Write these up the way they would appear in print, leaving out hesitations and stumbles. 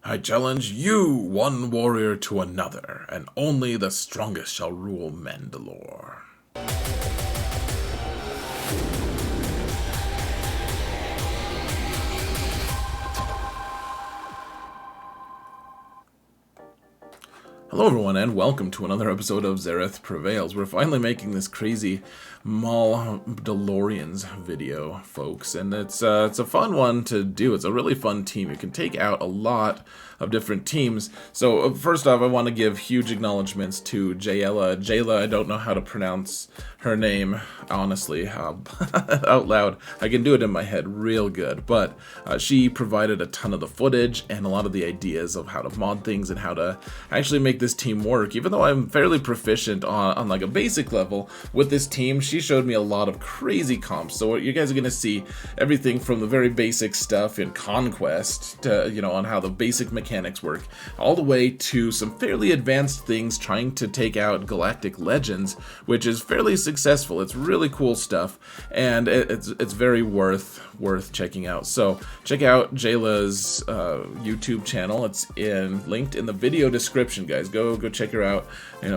I challenge you, one warrior to another, and only the strongest shall rule Mandalore. Hello everyone, and welcome to another episode of Zereth Prevails. We're finally making this crazy Mauldalorians video, folks, and it's a fun one to do. It's a really fun team. You can take out a lot of different teams. So first off, I want to give huge acknowledgments to Jayla. I don't know how to pronounce her name, honestly, out loud. I can do it in my head real good, but she provided a ton of the footage and a lot of the ideas of how to mod things and how to actually make this team work. Even though I'm fairly proficient on like a basic level with this team, she showed me a lot of crazy comps. So you guys are going to see everything from the very basic stuff in Conquest to, on how the basic mechanics work, all the way to some fairly advanced things trying to take out Galactic Legends, which is fairly successful. It's really cool stuff, and it's very worth checking out. So check out Jayla's YouTube channel. It's linked in the video description, guys. Go check her out.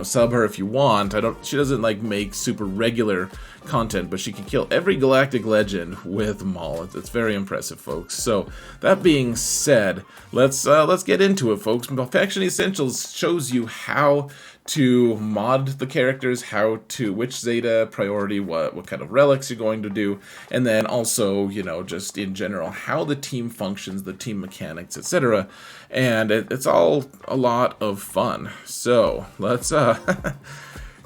Sub her if you want. She doesn't like make super regular content, but she can kill every Galactic Legend with Maul. It's very impressive, folks. So that being said, let's get into it, folks. Faction Essentials shows you how to mod the characters, which Zeta priority, what kind of relics you're going to do, and then also, just in general, how the team functions, the team mechanics, etc. And it's all a lot of fun. So let's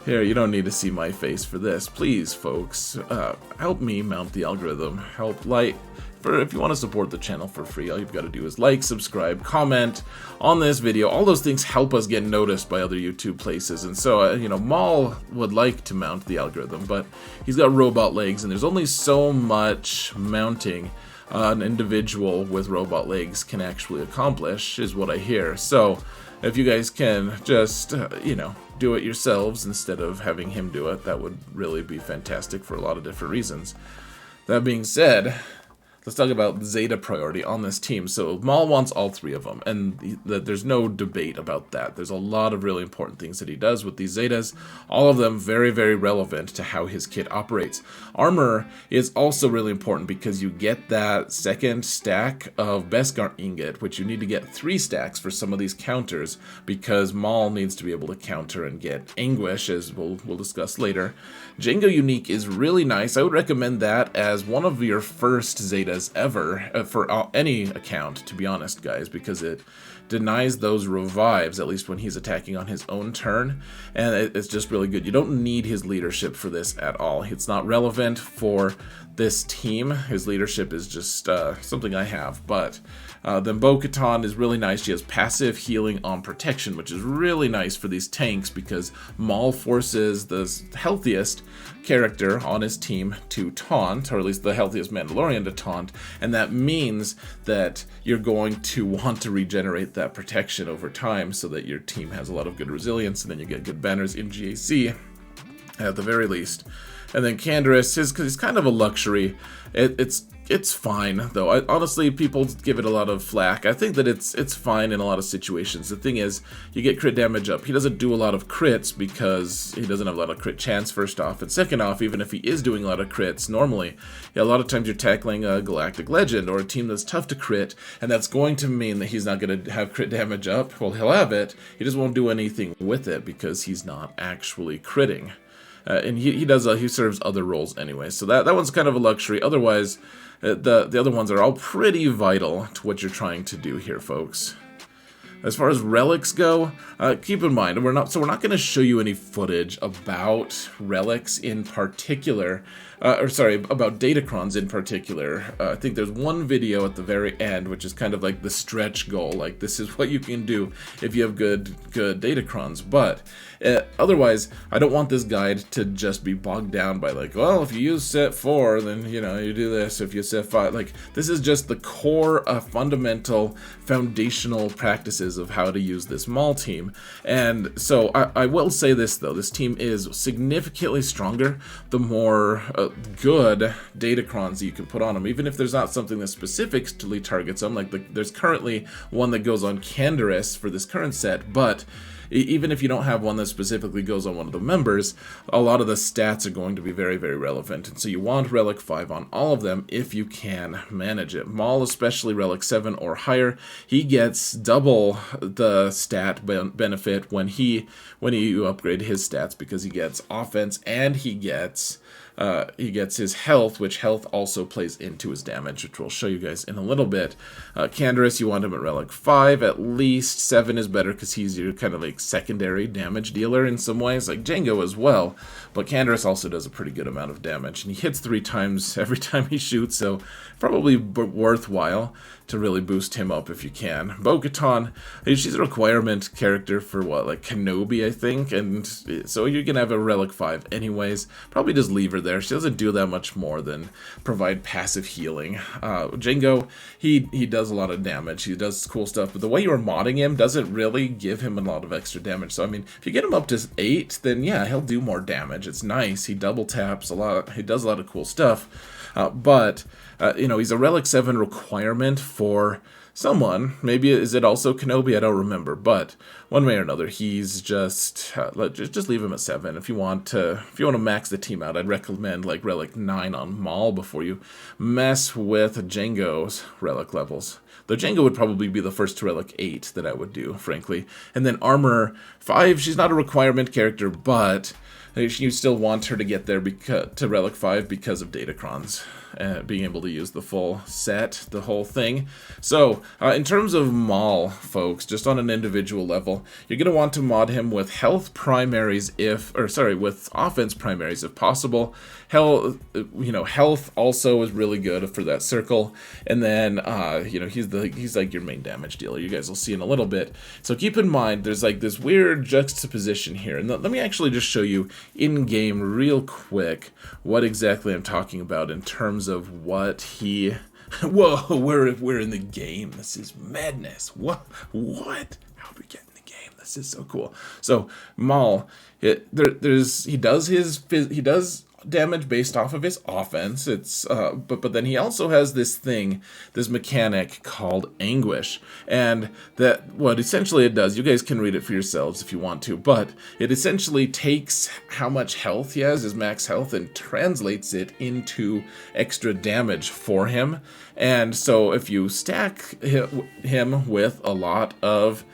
here, you don't need to see my face for this. Please, folks, help me mount the algorithm. If you want to support the channel for free, all you've got to do is like, subscribe, comment on this video. All those things help us get noticed by other YouTube places. And so, Maul would like to mount the algorithm, but he's got robot legs, and there's only so much mounting an individual with robot legs can actually accomplish, is what I hear. So if you guys can just, do it yourselves instead of having him do it, that would really be fantastic for a lot of different reasons. That being said, let's talk about Zeta priority on this team. So Maul wants all three of them, and there's no debate about that. There's a lot of really important things that he does with these Zetas, all of them very, very relevant to how his kit operates. Armor is also really important because you get that second stack of Beskar ingot, which you need to get 3 stacks for some of these counters, because Maul needs to be able to counter and get Anguish, as we'll discuss later. Jango Unique is really nice. I would recommend that as one of your first Zetas ever for any account, to be honest, guys, because it denies those revives, at least when he's attacking on his own turn, and it's just really good. You don't need his leadership for this at all. It's not relevant for this team. His leadership is just something I have, but then bo-katan is really nice. She has passive healing on protection, which is really nice for these tanks because Maul forces the healthiest character on his team to taunt, or at least the healthiest Mandalorian to taunt, and that means that you're going to want to regenerate that protection over time so that your team has a lot of good resilience, and then you get good banners in GAC at the very least. And then Canderous is kind of a luxury. It's fine, though. Honestly, people give it a lot of flack. I think that it's fine in a lot of situations. The thing is, you get crit damage up. He doesn't do a lot of crits because he doesn't have a lot of crit chance, first off. And second off, even if he is doing a lot of crits, normally, a lot of times you're tackling a Galactic Legend or a team that's tough to crit, and that's going to mean that he's not going to have crit damage up. Well, he'll have it. He just won't do anything with it because he's not actually critting. And he serves other roles anyway, so that one's kind of a luxury. Otherwise, the other ones are all pretty vital to what you're trying to do here, folks. As far as relics go, keep in mind we're not going to show you any footage about relics in particular, about Datacrons in particular. I think there's one video at the very end, which is kind of like the stretch goal. Like, this is what you can do if you have good Datacrons. But otherwise, I don't want this guide to just be bogged down by like, well, if you use set 4, then you do this. If you set 5, like, this is just the core, fundamental, foundational practices of how to use this Maul team. And so I will say this, though, this team is significantly stronger the more good Datacrons that you can put on him, even if there's not something that specifically targets him. Like there's currently one that goes on Canderous for this current set, but even if you don't have one that specifically goes on one of the members, a lot of the stats are going to be very, very relevant. And so you want Relic 5 on all of them if you can manage it. Maul, especially Relic 7 or higher, he gets double the stat benefit when you upgrade his stats, because he gets offense and he gets his health, which health also plays into his damage, which we'll show you guys in a little bit. Canderous, you want him at Relic 5, at least 7 is better because he's your kind of like secondary damage dealer in some ways, like Django as well, but Canderous also does a pretty good amount of damage, and he hits 3 times every time he shoots, so probably worthwhile to really boost him up if you can. Bo-katan, she's a requirement character for what, like Kenobi, I think, and so you're gonna have a Relic 5 anyways. Probably just leave her there. She doesn't do that much more than provide passive healing. Django, he does a lot of damage. He does cool stuff, but the way you're modding him doesn't really give him a lot of extra damage. So I mean, if you get him up to 8, then yeah, he'll do more damage. It's nice. He double taps a lot. He does a lot of cool stuff. But he's a Relic 7 requirement for someone. Maybe is it also Kenobi? I don't remember. But one way or another, he's just leave him at 7. If you want to max the team out, I'd recommend like Relic 9 on Maul before you mess with Django's Relic levels. Though Django would probably be the first to Relic 8 that I would do, frankly. And then Armor 5, she's not a requirement character, but you still want her to get there to Relic 5 because of Datacrons, being able to use the full set, the whole thing. So, in terms of Maul, folks, just on an individual level, you're going to want to mod him with health primaries with offense primaries if possible. Health also is really good for that circle. And then, he's like your main damage dealer. You guys will see in a little bit. So keep in mind, there's like this weird juxtaposition here. And let me actually just show you in-game real quick what exactly I'm talking about in terms of what he... Whoa, we're in the game. This is madness. What? How do we get in the game? This is so cool. So Maul, he does damage based off of his offense. It's but then he also has this mechanic called Anguish, and that what essentially it does, you guys can read it for yourselves if you want to, but it essentially takes how much health he has, his max health, and translates it into extra damage for him. And so if you stack him with a lot of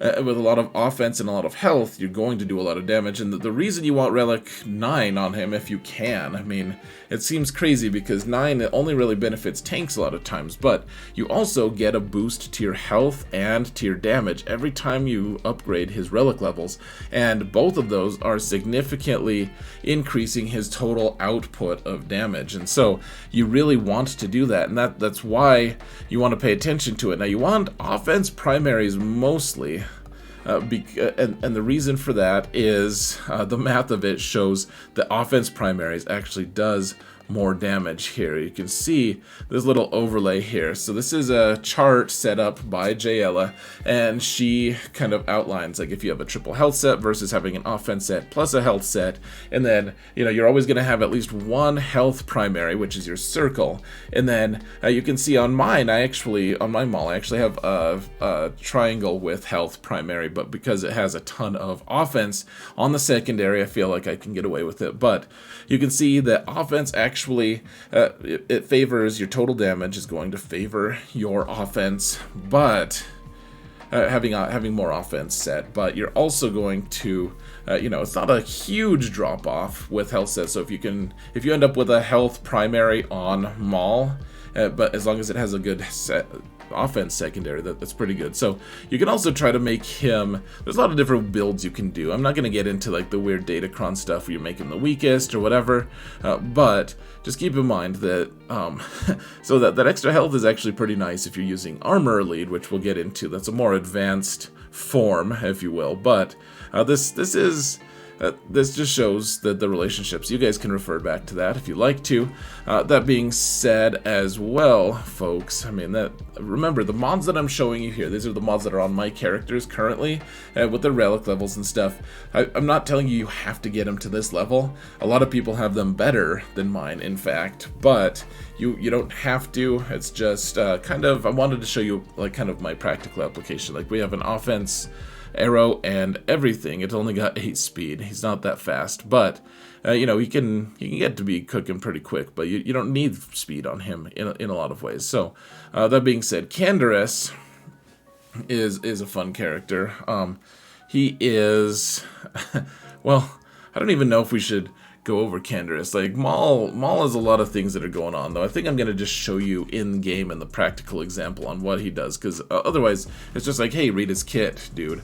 offense and a lot of health, you're going to do a lot of damage. And the reason you want Relic 9 on him if you can, I mean, it seems crazy because 9 only really benefits tanks a lot of times, but you also get a boost to your health and to your damage every time you upgrade his Relic levels, and both of those are significantly increasing his total output of damage. And so you really want to do that, and that's why you want to pay attention to it. Now, you want offense primaries mostly, and the reason for that is the math of it shows that offense primaries actually does more damage here. You can see this little overlay here. So this is a chart set up by Jayella, and she kind of outlines like if you have a triple health set versus having an offense set plus a health set, and then you're always going to have at least one health primary, which is your circle. And then you can see on my Maul, I actually have a triangle with health primary, but because it has a ton of offense on the secondary, I feel like I can get away with it. But you can see that offense actually it favors your total damage, is going to favor your offense, but having more offense set. But you're also going to it's not a huge drop off with health set. So if you end up with a health primary on Maul, but as long as it has a good offense secondary, that's pretty good. So you can also try to make him, there's a lot of different builds you can do. I'm not going to get into like the weird Datacron stuff where you make him the weakest or whatever, but just keep in mind that so that extra health is actually pretty nice if you're using armor lead, which we'll get into. That's a more advanced form, if you will, but this is this just shows that the relationships, you guys can refer back to that if you like to. That being said as well, folks, I mean, remember, the mods that I'm showing you here, these are the mods that are on my characters currently, with the relic levels and stuff. I'm not telling you have to get them to this level. A lot of people have them better than mine, in fact, but you don't have to. It's just kind of, I wanted to show you like kind of my practical application. Like, we have an offense arrow and everything. It's only got 8 speed. He's not that fast, but you know, he can get to be cooking pretty quick, but you don't need speed on him in a lot of ways. So that being said, Canderous is a fun character. He is well, I don't even know if we should go over Canderous. Like, Maul has a lot of things that are going on, though. I think I'm going to just show you in game and the practical example on what he does, because otherwise it's just like, hey, read his kit, dude.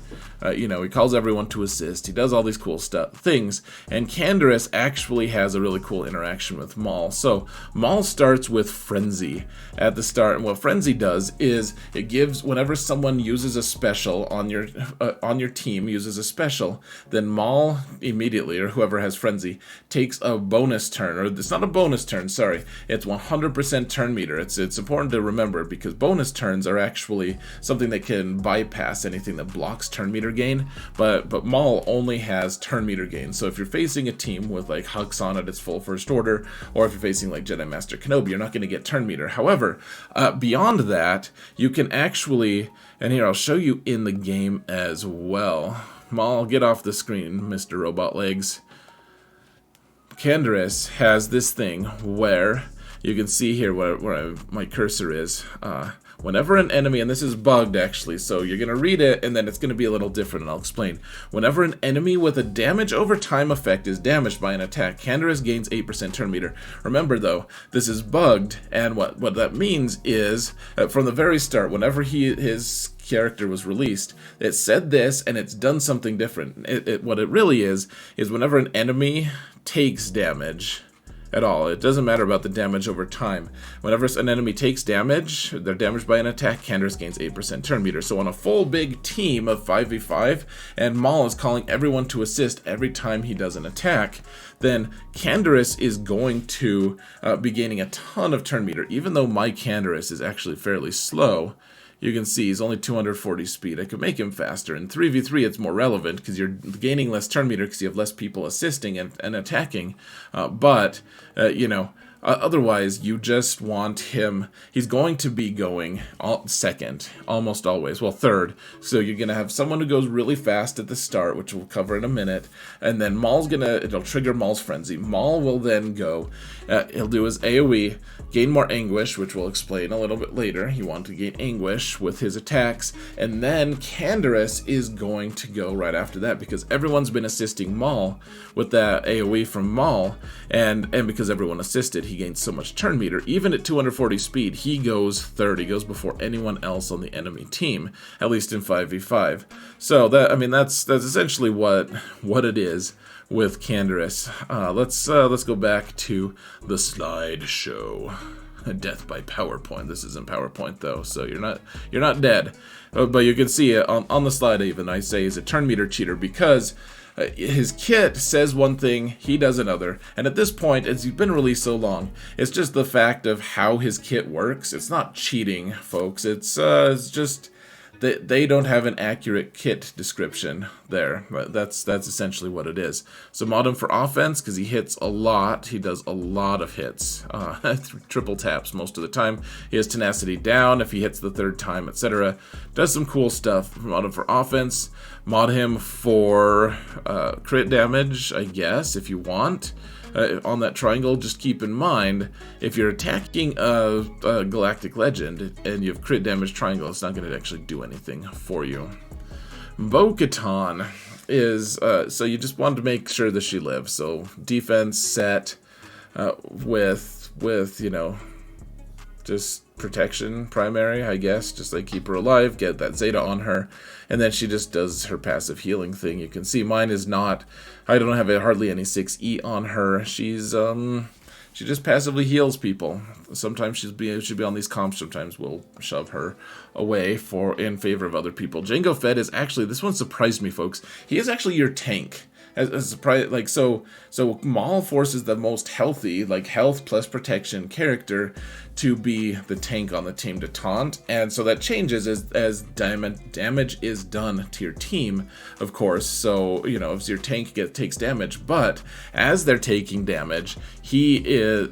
You know, he calls everyone to assist. He does all these cool things, and Canderous actually has a really cool interaction with Maul. So Maul starts with Frenzy at the start, and what Frenzy does is it gives, whenever someone uses a special on your team uses a special, then Maul immediately, or whoever has Frenzy, takes a bonus turn, or it's not a bonus turn, sorry, it's 100% turn meter. It's important to remember, because bonus turns are actually something that can bypass anything that blocks turn meter gain, but Maul only has turn meter gain. So if you're facing a team with like Hux on at its full first order, or if you're facing like Jedi Master Kenobi, you're not going to get turn meter. However, beyond that, you can actually, and here I'll show you in the game as well. Maul, get off the screen, Mr. Robot Legs. Canderous has this thing where you can see here where my cursor is. Whenever an enemy, and this is bugged actually, so you're going to read it and then it's going to be a little different, and I'll explain. Whenever an enemy with a damage over time effect is damaged by an attack, Canderous gains 8% turn meter. Remember though, this is bugged, and what that means is, from the very start, whenever his character was released, it said this, and it's done something different. What it really is whenever an enemy takes damage at all, it doesn't matter about the damage over time. Whenever an enemy takes damage, they're damaged by an attack, Canderous gains 8% turn meter. So on a full big team of 5v5, and Maul is calling everyone to assist every time he does an attack, then Canderous is going to be gaining a ton of turn meter. Even though my Canderous is actually fairly slow, you can see he's only 240 speed. I could make him faster. In 3v3, it's more relevant because you're gaining less turn meter because you have less people assisting and attacking. You know, otherwise, you just want him. He's going to be going second, almost always. Well, third. So you're going to have someone who goes really fast at the start, which we'll cover in a minute. And then it'll trigger Maul's Frenzy. Maul will then go, he'll do his AoE, gain more anguish, which we'll explain a little bit later. You want to gain anguish with his attacks. And then Canderous is going to go right after that, because everyone's been assisting Maul with that AoE from Maul. And because everyone assisted, he gains so much turn meter. Even at 240 speed, he goes third. He goes before anyone else on the enemy team, at least in 5v5. So that's essentially what it is with Canderous. Let's go back to the slideshow. Death by PowerPoint. This isn't PowerPoint though, so you're not dead. But you can see it on the slide. Even I say he's a turn meter cheater because his kit says one thing, he does another. And at this point, as he's been released so long, it's just the fact of how his kit works. It's not cheating, folks. It's just they don't have an accurate kit description there. But that's essentially what it is. So mod him for offense because he hits a lot. He does a lot of hits. Triple taps most of the time. He has tenacity down if he hits the third time, etc. Does some cool stuff. Mod him for offense. Mod him for crit damage, I guess, if you want. On that triangle, just keep in mind, if you're attacking a galactic legend and you have crit damage triangle, it's not going to actually do anything for you. Bo-katan is, so you just want to make sure that she lives. So defense set with you know, just protection primary, I guess. Just like keep her alive, get that Zeta on her, and then she just does her passive healing thing. You can see mine is not, I don't have hardly any 6E on her. She's she just passively heals people. Sometimes she'll be on these comps, sometimes we'll shove her away in favor of other people. Jango Fett is actually, this one surprised me, folks. He is actually your tank. as a surprise, like, so Maul forces the most healthy, like health plus protection character to be the tank on the team to taunt, and so that changes as damage is done to your team, of course. So, you know, if your tank takes damage, but as they're taking damage, he is,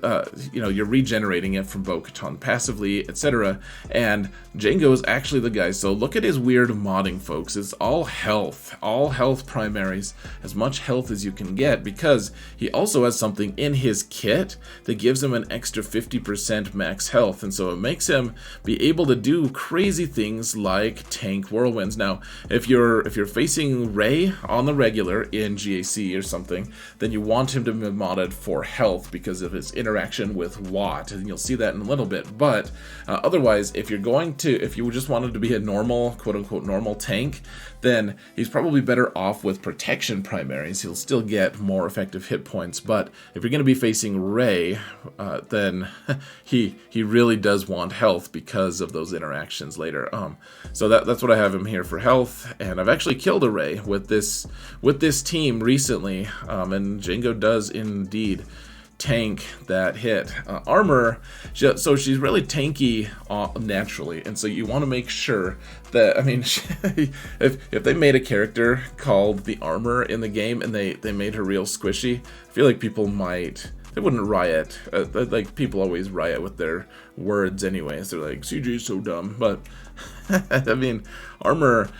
you know, you're regenerating it from bo-katan passively, etc. And Jango is actually the guy. So look at his weird modding, folks. It's all health primaries, as much health as you can get, because he also has something in his kit that gives him an extra 50% max health, and so it makes him be able to do crazy things like tank whirlwinds. Now, if you're facing Rey on the regular in GAC or something, then you want him to be modded for health because of his interaction with Watt, and you'll see that in a little bit. But otherwise, if you just wanted to be a normal, quote-unquote normal tank, then he's probably better off with protection primaries. He'll still get more effective hit points, but if you're going to be facing Rey, then he really does want health because of those interactions later. So that's what I have him here for health, and I've actually killed a Rey with this team recently, and Jango does indeed tank that hit. Armor, so she's really tanky naturally, and so you want to make sure that, I mean, if they made a character called the Armor in the game and they made her real squishy, I feel like people they wouldn't riot. Like, people always riot with their words anyways. They're like, CJ's so dumb. But, I mean, Armor,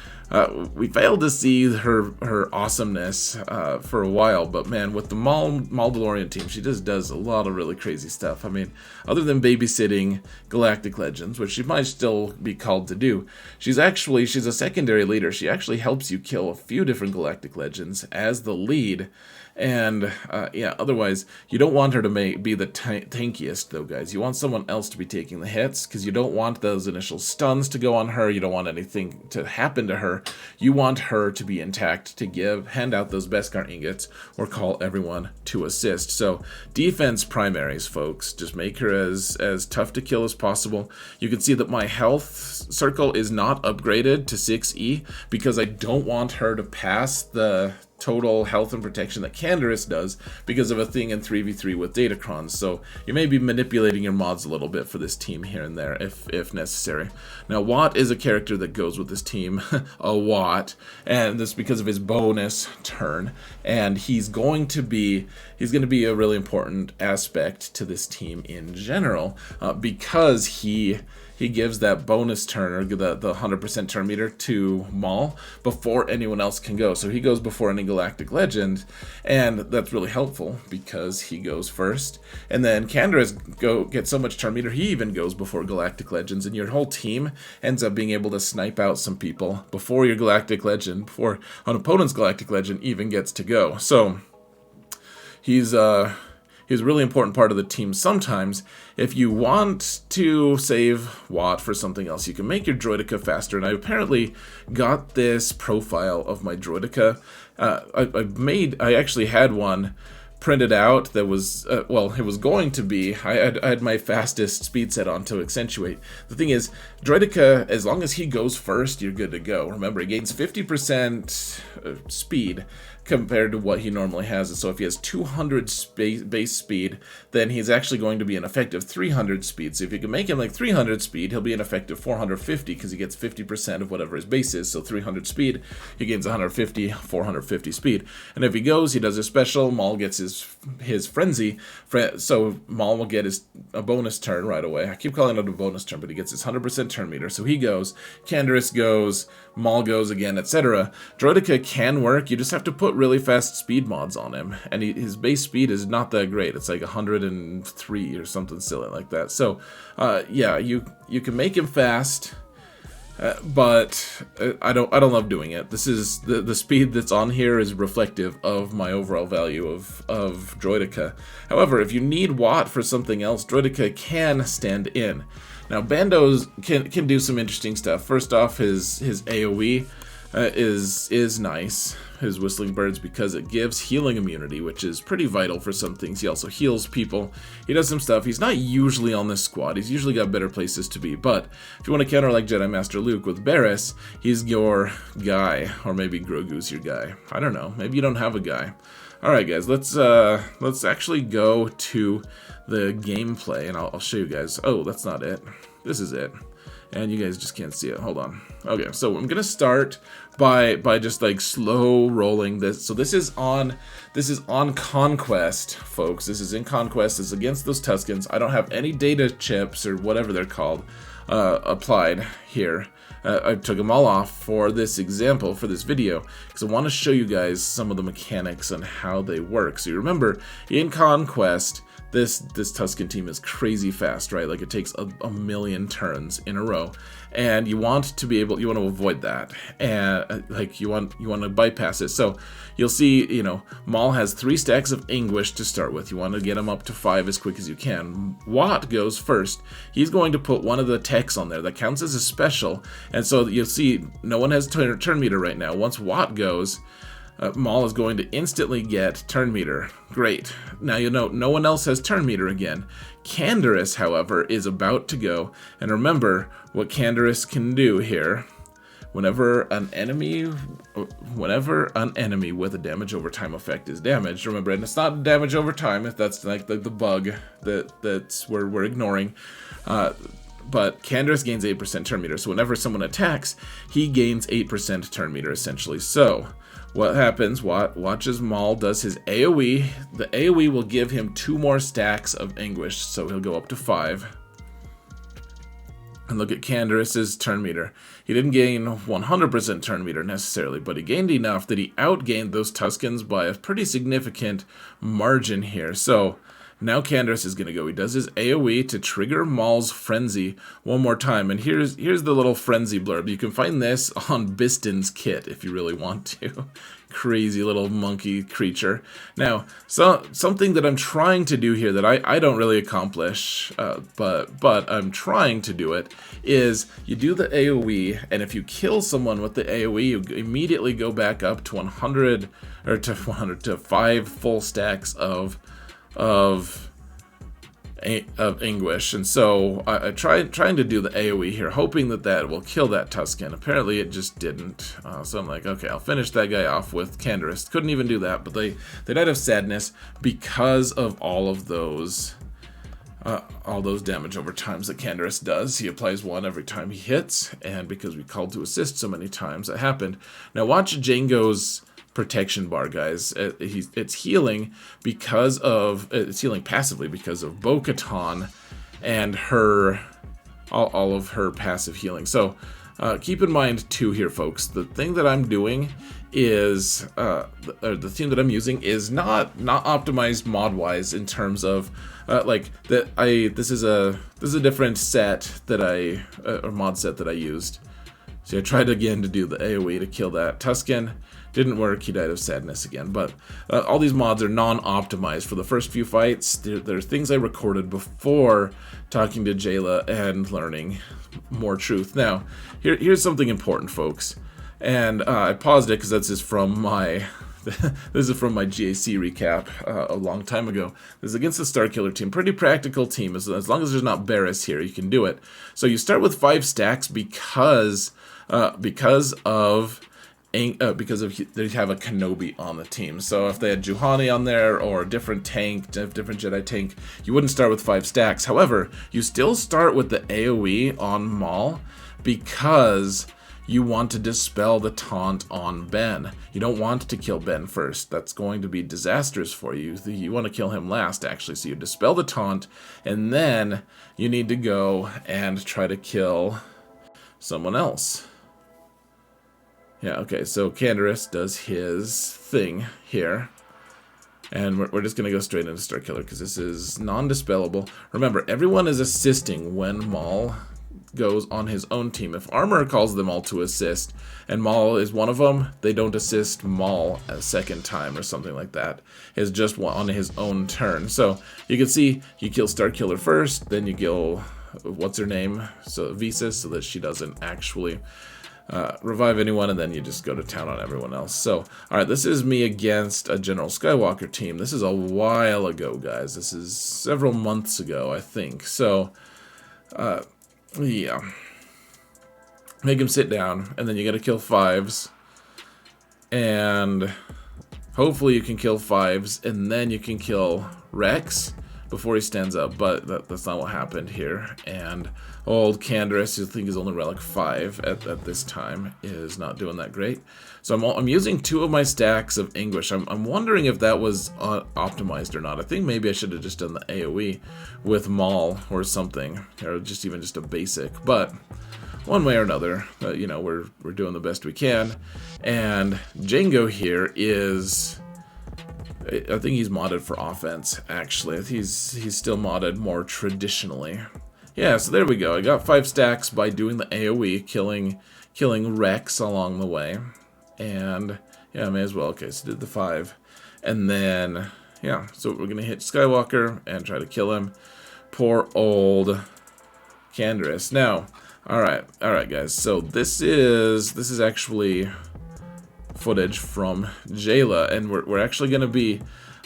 we failed to see her awesomeness for a while, but man, with the Mauldalorian team, she just does a lot of really crazy stuff. I mean, other than babysitting Galactic Legends, which she might still be called to do, she's a secondary leader. She actually helps you kill a few different Galactic Legends as the lead. And yeah, otherwise, you don't want her to be the tankiest, though, guys. You want someone else to be taking the hits, because you don't want those initial stuns to go on her. You don't want anything to happen to her. You want her to be intact, to hand out those Beskar ingots, or call everyone to assist. So, defense primaries, folks. Just make her as tough to kill as possible. You can see that my health circle is not upgraded to 6E, because I don't want her to pass the total health and protection that Canderous does because of a thing in 3v3 with Datacron. So you may be manipulating your mods a little bit for this team here and there if necessary. Now, Watt is a character that goes with this team a lot, and that's because of his bonus turn, and he's going to be a really important aspect to this team in general, because he gives that bonus turn, or the 100% turn meter, to Maul before anyone else can go. So he goes before any Galactic Legend, and that's really helpful because he goes first. And then Canderous gets so much turn meter, he even goes before Galactic Legends, and your whole team ends up being able to snipe out some people before your Galactic Legend, before an opponent's Galactic Legend even gets to go. So he's a really important part of the team. Sometimes, if you want to save Watt for something else, you can make your Droideka faster, and I apparently got this profile of my Droideka. I actually had one printed out that was, well, it was going to be, I had my fastest speed set on to accentuate. The thing is, Droideka, as long as he goes first, you're good to go. Remember, he gains 50% speed compared to what he normally has. And so if he has 200 base speed, then he's actually going to be an effective 300 speed. So if you can make him like 300 speed, he'll be an effective 450 because he gets 50% of whatever his base is. So 300 speed, he gains 150, 450 speed. And if he goes, he does a special, Maul gets his frenzy, so Maul will get a bonus turn right away. I keep calling it a bonus turn, but he gets his 100% turn meter. So he goes, Canderous goes, Maul goes again, etc. Droideka can work, you just have to put really fast speed mods on him, and his base speed is not that great. It's like 103 or something silly like that. So yeah, you can make him fast, but I don't love doing it. This is the speed that's on here is reflective of my overall value of Droideka. However, if you need Watt for something else, Droideka can stand in. Now, Bandos can do some interesting stuff. First off, his AoE. is nice, his Whistling Birds, because it gives healing immunity, which is pretty vital for some things. He also heals people. He does some stuff. He's not usually on this squad. He's usually got better places to be. But if you want to counter like Jedi Master Luke with Barriss, he's your guy. Or maybe Grogu's your guy. I don't know. Maybe you don't have a guy. Alright guys, let's actually go to the gameplay, and I'll show you guys. Oh, that's not it. This is it. And you guys just can't see it. Hold on. Okay, so I'm gonna start by just like slow rolling this. So this is on Conquest, folks. This is in Conquest. It's against those Tuskens. I don't have any data chips or whatever they're called applied here. I took them all off for this example, for this video, because I want to show you guys some of the mechanics and how they work. So you remember, in Conquest, this Tusken team is crazy fast, right? Like it takes a million turns in a row, and you want to avoid that, and like you want to bypass it. So you'll see, you know, Maul has 3 stacks of Anguish to start with. You want to get him up to 5 as quick as you can. Wat goes first. He's going to put one of the techs on there that counts as a special, and so you'll see no one has turn meter right now. Once Wat goes, Maul is going to instantly get turn meter. Great. Now you know no one else has turn meter again. Canderous, however, is about to go. And remember what Canderous can do here. Whenever an enemy with a damage over time effect is damaged, remember, and it's not damage over time, if that's like the bug that's we're ignoring. But Canderous gains 8% turn meter. So whenever someone attacks, he gains 8% turn meter essentially. So what happens, watches Maul does his AoE. The AoE will give him 2 more stacks of Anguish, so he'll go up to 5. And look at Canderous's turn meter. He didn't gain 100% turn meter necessarily, but he gained enough that he outgained those Tuskens by a pretty significant margin here. So now Canderous is going to go. He does his AoE to trigger Maul's Frenzy one more time. And here's the little Frenzy blurb. You can find this on Biston's kit if you really want to. Crazy little monkey creature. Now, something that I'm trying to do here that I don't really accomplish, but I'm trying to do it, is you do the AoE, and if you kill someone with the AoE, you immediately go back up to 100, or to 5 full stacks of Anguish. And so I trying to do the AoE here, hoping that will kill that Tusken. Apparently it just didn't. So I'm like, okay, I'll finish that guy off with Canderous. Couldn't even do that, but they died of sadness because of all those damage over times that Canderous does. He applies 1 every time he hits, and because we called to assist so many times, that happened. Now watch Jango's protection bar, guys. It's healing because of it's healing passively because of bo-katan and all of her passive healing. So keep in mind too here, folks, the thing that I'm doing is the theme that I'm using is not optimized mod wise in terms of this is a different set that or mod set that I used. So I tried again to do the AoE to kill that Tusken. Didn't work, he died of sadness again. But all these mods are non-optimized for the first few fights. There are things I recorded before talking to Jayla and learning more truth. Now, here's something important, folks. And I paused it because this is from my GAC recap a long time ago. This is against the Starkiller team. Pretty practical team. As long as there's not Barriss here, you can do it. So you start with 5 stacks because they have a Kenobi on the team. So if they had Juhani on there or a different Jedi tank, you wouldn't start with 5 stacks. However, you still start with the AoE on Maul because you want to dispel the taunt on Ben. You don't want to kill Ben first. That's going to be disastrous for you. You want to kill him last, actually. So you dispel the taunt, and then you need to go and try to kill someone else. Yeah, okay, so Canderous does his thing here. And we're just going to go straight into Starkiller because this is non-dispellable. Remember, everyone is assisting when Maul goes on his own team. If Armor calls them all to assist, and Maul is one of them, they don't assist Maul a second time or something like that. It's just on his own turn. So you can see you kill Starkiller first, then you kill, what's her name? So Visas, so that she doesn't actually revive anyone, and then you just go to town on everyone else. So, alright, this is me against a General Skywalker team. This is a while ago, guys. This is several months ago, I think. So, yeah. Make him sit down, and then you gotta kill 5s. And hopefully you can kill 5s, and then you can kill Rex before he stands up, but that's not what happened here. And old Canderous, who I think is only relic 5 at this time, is not doing that great. So I'm using 2 of my stacks of Anguish. I'm wondering if that was optimized or not. I think maybe I should have just done the AoE with Maul or something, or just a basic. But one way or another, you know, we're doing the best we can. And Django here is, I think he's modded for offense, actually. He's still modded more traditionally. Yeah, so there we go. I got 5 stacks by doing the AoE, killing Rex along the way. And, yeah, I may as well. Okay, so did the 5. And then, yeah, so we're going to hit Skywalker and try to kill him. Poor old Canderous. Now, alright, guys. So this is actually footage from Jayla, and we're actually going to be,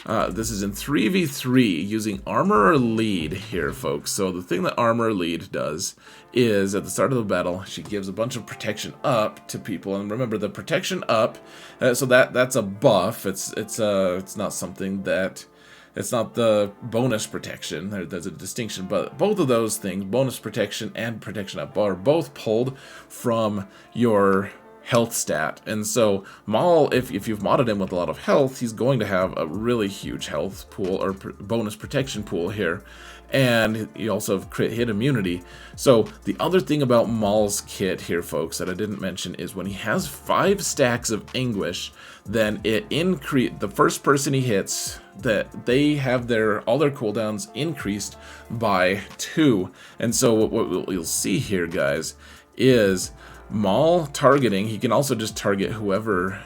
this is in 3v3 using Armorer Lead here, folks. So the thing that Armorer Lead does is at the start of the battle, she gives a bunch of protection up to people, and remember the protection up, so that's a buff. It's not something that, it's not the bonus protection. There's a distinction, but both of those things, bonus protection and protection up, are both pulled from your health stat. And so Maul, if you've modded him with a lot of health, he's going to have a really huge health pool or bonus protection pool here. And you also have crit hit immunity. So the other thing about Maul's kit here, folks, that I didn't mention is when he has 5 stacks of Anguish, then it the first person he hits, that they have all their cooldowns increased by 2. And so what you'll see here, guys, is Maul targeting. He can also just target whoever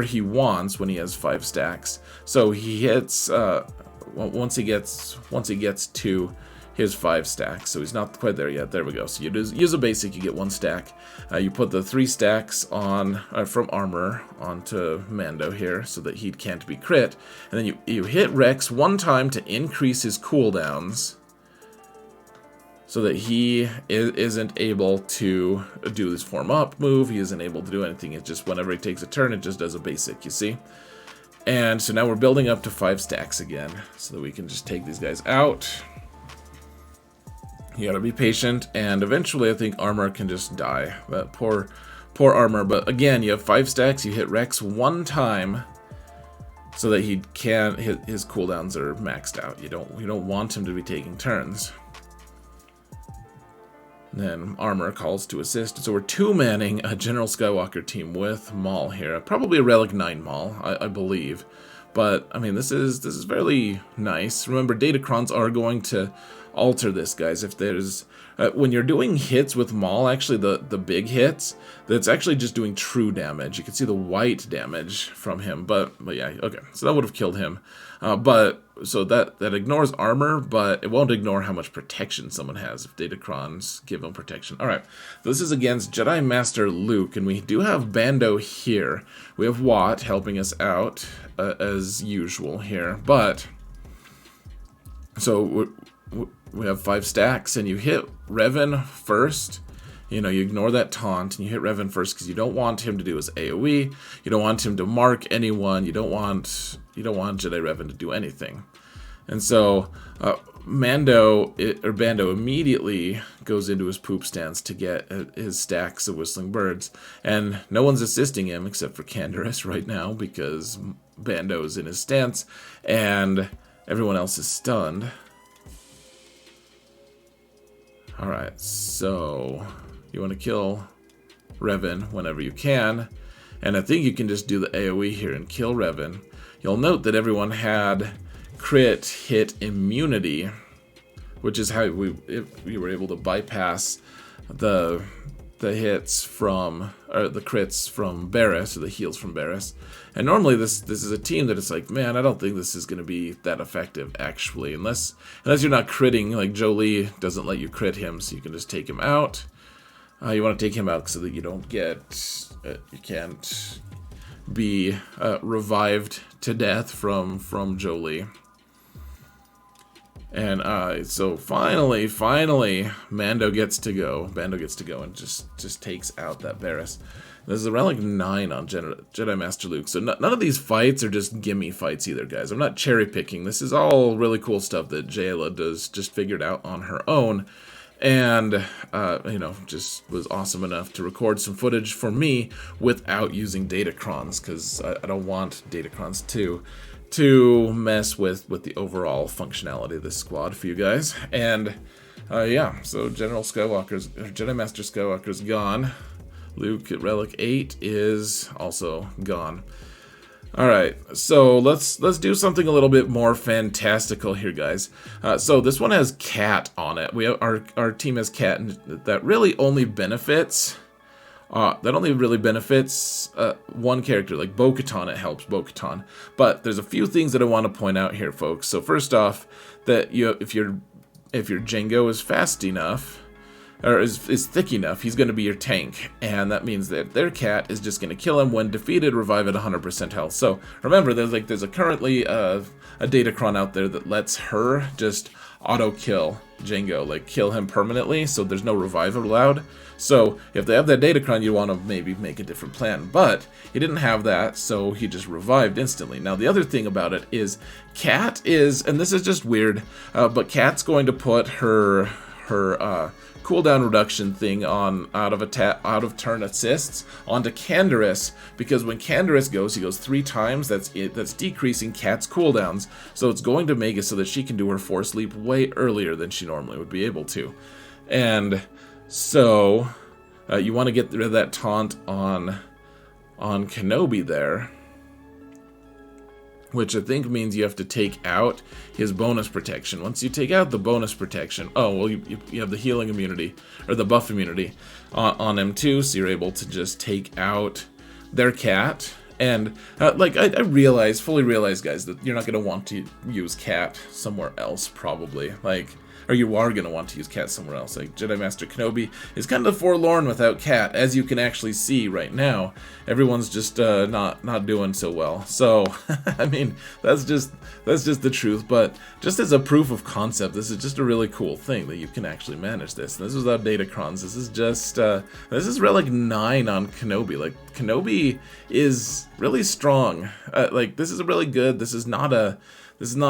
he wants when he has 5 stacks. So he hits once he gets to his 5 stacks. So he's not quite there yet. There we go. So you use a basic, you get 1 stack. You put the 3 stacks on from armor onto Mando here, so that he can't be crit. And then you hit Rex 1 time to increase his cooldowns, so that he isn't able to do this form up move. He isn't able to do anything. It's just whenever he takes a turn, it just does a basic, you see? And so now we're building up to 5 stacks again, so that we can just take these guys out. You gotta be patient, and eventually I think armor can just die. But poor armor. But again, you have 5 stacks, you hit Rex 1 time, so that his cooldowns are maxed out. You don't want him to be taking turns. Then Armor calls to assist. So we're 2-manning a General Skywalker team with Maul here. Probably a Relic 9 Maul, I believe. But, I mean, this is fairly nice. Remember, Datacrons are going to alter this, guys. If there's... when you're doing hits with Maul, actually the big hits, that's actually just doing true damage. You can see the white damage from him. But yeah, okay. So that would have killed him. So that ignores armor, but it won't ignore how much protection someone has if Datacrons give them protection. Alright, so this is against Jedi Master Luke, and we do have Bando here. We have Watt helping us out, as usual here, but... So we have 5 stacks, and you hit Revan first. You know, you ignore that taunt, and you hit Revan first because you don't want him to do his AoE. You don't want him to mark anyone. You don't want Jedi Revan to do anything. And so Bando immediately goes into his poop stance to get his stacks of Whistling Birds, and no one's assisting him except for Canderous right now because Bando's in his stance, and everyone else is stunned. Alright, so you want to kill Revan whenever you can, and I think you can just do the AoE here and kill Revan. You'll note that everyone had crit hit immunity, which is how we were able to bypass the hits from, or the crits from Barriss, or the heals from Barriss. And normally this is a team that it's like, man, I don't think this is going to be that effective, actually, unless you're not critting. Like Jolie doesn't let you crit him, so you can just take him out. You want to take him out so that you don't get, you can't be revived to death from Jolie. And so finally, Mando gets to go. Mando gets to go and just takes out that Barriss. There's a Relic 9 on Jedi Master Luke. So none of these fights are just gimme fights either, guys. I'm not cherry picking. This is all really cool stuff that Jayla does just figured out on her own. And, you know, just was awesome enough to record some footage for me without using Datacrons, because I don't want Datacrons to mess with the overall functionality of this squad for you guys. And, yeah, so Jedi Master Skywalker's gone. Luke at Relic 8 is also gone. Alright, so let's do something a little bit more fantastical here, guys. So this one has Cat on it. Our team has Cat, and that really only benefits one character, like bo-katan. It helps bo-katan. But there's a few things that I want to point out here, folks. So first off, that if your Jango is fast enough, or is thick enough, he's going to be your tank, and that means that their Cat is just going to kill him when defeated, revive at 100% health. So remember, there's currently a Datacron out there that lets her just auto kill Jango, like kill him permanently, so there's no revive allowed. So if they have that Datacron, you want to maybe make a different plan, but he didn't have that, so he just revived instantly. Now the other thing about it is Cat is, and this is just weird, but Cat's going to put her cooldown reduction thing on out of turn assists onto Canderous, because when Canderous goes, he goes 3 times. That's decreasing Cat's cooldowns, so it's going to make it so that she can do her Force Leap way earlier than she normally would be able to. And so you want to get rid of that taunt on Kenobi there, which I think means you have to take out his bonus protection. Once you take out the bonus protection, oh, well, you have the healing immunity, or the buff immunity on him too, so you're able to just take out their Cat. And, like, I fully realize, guys, that you're not going to want to use Cat somewhere else, probably. Like, or you are going to want to use Cat somewhere else. Like, Jedi Master Kenobi is kind of forlorn without Cat, as you can actually see right now. Everyone's just not doing so well. So, I mean, that's just the truth. But just as a proof of concept, this is just a really cool thing that you can actually manage this. And this is without Datacrons. This is just this is Relic 9 on Kenobi. Like, Kenobi is really strong. Like, this is really good. This is not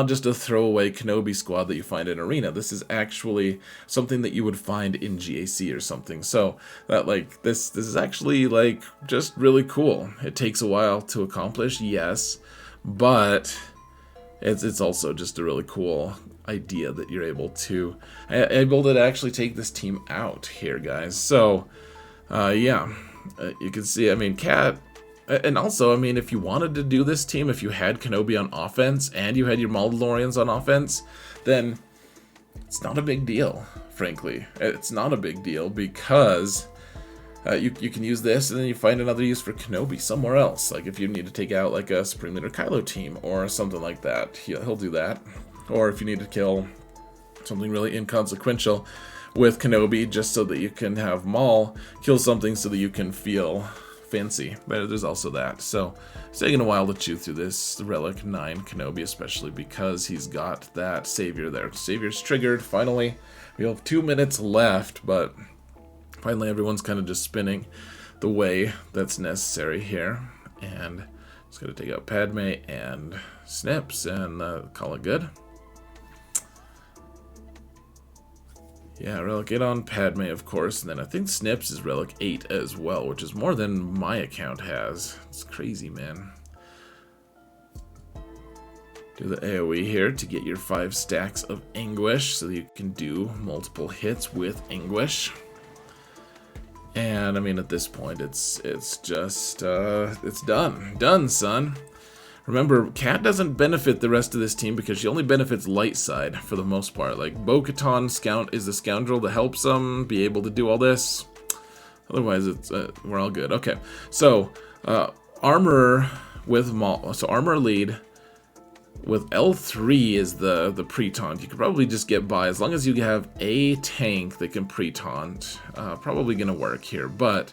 just a throwaway Kenobi squad that you find in Arena. This is actually something that you would find in GAC or something. So that, like, this is actually, like, just really cool. It takes a while to accomplish, yes, but it's also just a really cool idea that you're able to actually take this team out here, guys. So yeah, you can see, I mean, Cat. And also, I mean, if you wanted to do this team, if you had Kenobi on offense and you had your Mauldalorians on offense, then it's not a big deal, frankly. It's not a big deal because you can use this and then you find another use for Kenobi somewhere else. Like if you need to take out like a Supreme Leader Kylo team or something like that, he'll do that. Or if you need to kill something really inconsequential with Kenobi just so that you can have Maul kill something so that you can feel fancy, but there's also that. So it's taking a while to chew through this Relic 9 Kenobi, especially because he's got that Savior there. Savior's triggered, finally. We have 2 minutes left, but finally everyone's kind of just spinning the way that's necessary here. And just going to take out Padme and Snips and call it good. Yeah, Relic 8 on Padme, of course, and then I think Snips is Relic 8 as well, which is more than my account has. It's crazy, man. Do the AoE here to get your 5 stacks of Anguish, so that you can do multiple hits with Anguish. And, I mean, at this point, it's just, it's done. Done, son. Remember, Cat doesn't benefit the rest of this team because she only benefits light side for the most part. Like, bo-katan is the scoundrel that helps them be able to do all this. Otherwise, it's we're all good. Okay, so armor with Maul. So armor lead with L3 is the pre-taunt, you could probably just get by as long as you have a tank that can pre-taunt. Probably gonna work here, but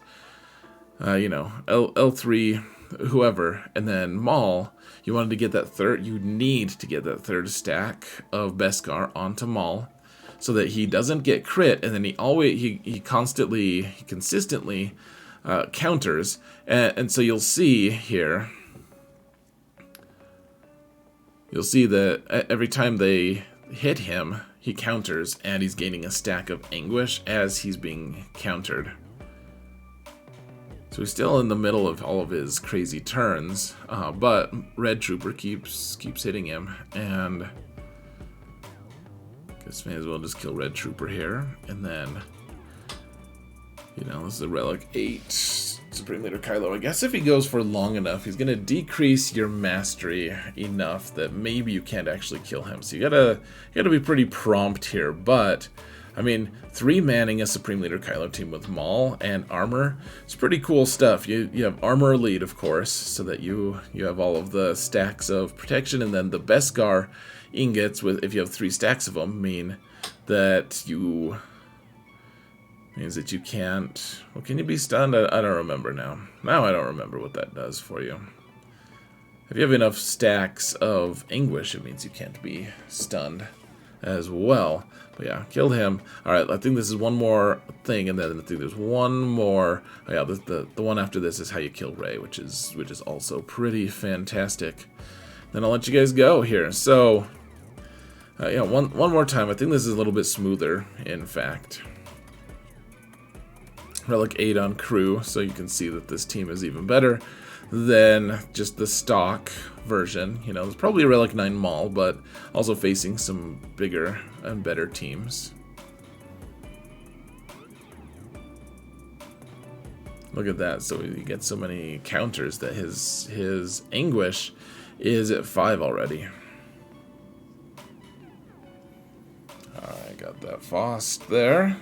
you know, L3, whoever, and then Maul. You wanted to get that third. You need to get that third stack of Beskar onto Maul, so that he doesn't get crit, and then he consistently counters, and so you'll see here. You'll see that every time they hit him, he counters, and he's gaining a stack of anguish as he's being countered. So he's still in the middle of all of his crazy turns, but Red Trooper keeps hitting him, and guess may as well just kill Red Trooper here, and then, you know, this is a Relic 8 Supreme Leader Kylo. I guess if he goes for long enough, he's gonna decrease your mastery enough that maybe you can't actually kill him. So you gotta be pretty prompt here, but I mean, 3-manning a Supreme Leader Kylo team with Maul and armor, it's pretty cool stuff. You have armor elite, of course, so that you have all of the stacks of protection, and then the Beskar ingots, with if you have 3 stacks of them, means that you can't. Well, can you be stunned? I don't remember now. Now I don't remember what that does for you. If you have enough stacks of anguish, it means you can't be stunned as well. But yeah, killed him. Alright, I think this is one more thing, and then I think there's one more. Oh yeah, the one after this is how you kill Rey, which is also pretty fantastic. Then I'll let you guys go here. So yeah, one more time. I think this is a little bit smoother, in fact. Relic 8 on crew, so you can see that this team is even better than just the stock version. You know, there's probably a Relic 9 Maul, but also facing some bigger and better teams. Look at that. So you get so many counters that his anguish is at 5 already. I got that Fost there.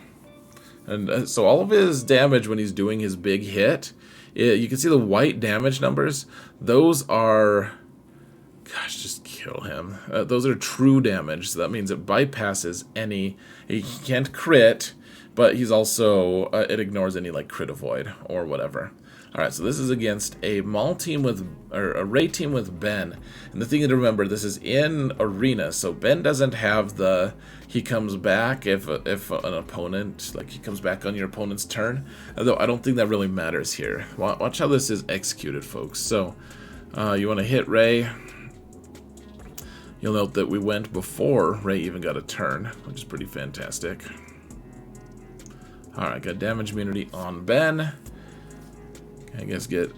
And so all of his damage when he's doing his big hit, you can see the white damage numbers. Those are, gosh, just kill him. Those are true damage, so that means it bypasses any, he can't crit, but he's also, it ignores any like crit avoid or whatever. Alright, so this is against a Maul team with, or a Rey team with Ben. And the thing to remember, this is in arena, so Ben doesn't have the, he comes back if an opponent, like he comes back on your opponent's turn. Although I don't think that really matters here. Watch how this is executed, folks. So, you want to hit Rey. You'll note that we went before Rey even got a turn, which is pretty fantastic. Alright, got damage immunity on Ben. I guess get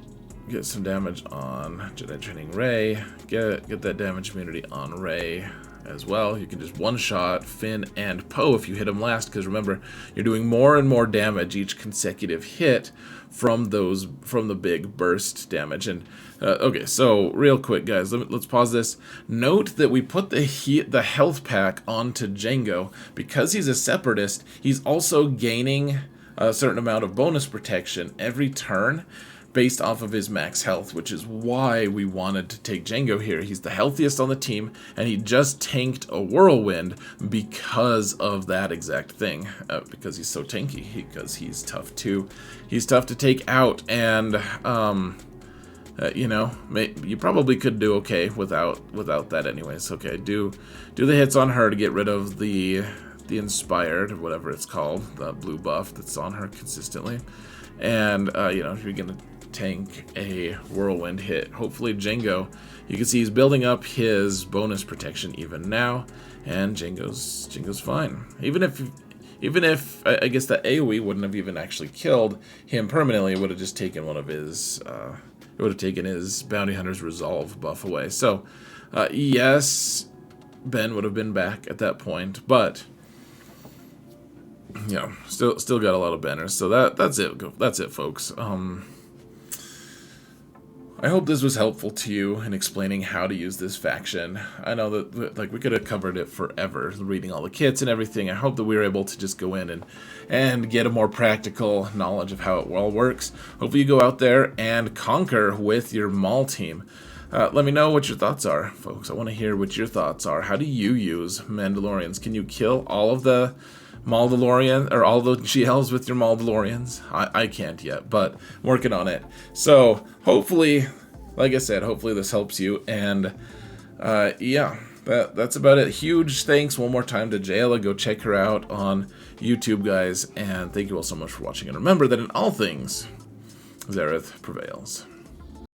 some damage on Jedi Training Rey. Get that damage immunity on Rey as well. You can just one-shot Finn and Poe if you hit them last, because remember, you're doing more and more damage each consecutive hit from the big burst damage. And okay, so real quick, guys, let's pause this. Note that we put the health pack onto Jango because he's a separatist. He's also gaining a certain amount of bonus protection every turn based off of his max health, which is why we wanted to take Jango here. He's the healthiest on the team, and he just tanked a whirlwind because of that exact thing, because he's so tanky, because he's tough to take out, and you know, you probably could do okay without that anyways. Okay, do the hits on her to get rid of the inspired, or whatever it's called, the blue buff that's on her consistently. And you know, if you're gonna tank a whirlwind hit, hopefully Jango, you can see he's building up his bonus protection even now, and Jango's fine. Even if I guess the AoE wouldn't have even actually killed him permanently, it would have just taken one of his it would have taken his Bounty Hunter's Resolve buff away. So yes, Ben would have been back at that point, but you know, still got a lot of banners. So that's it, folks. I hope this was helpful to you in explaining how to use this faction. I know that like we could have covered it forever, reading all the kits and everything. I hope that we were able to just go in and get a more practical knowledge of how it all works. Hopefully you go out there and conquer with your Maul team. Let me know what your thoughts are, folks. I want to hear what your thoughts are. How do you use Mandalorians? Can you kill all of the Mauldalorian or all the GLs with your Mauldalorians? I can't yet, but I'm working on it. So hopefully, like I said, hopefully this helps you. And yeah, that's about it. Huge thanks one more time to Jayla. Go check her out on YouTube, guys. And thank you all so much for watching. And remember that in all things, Zereth prevails.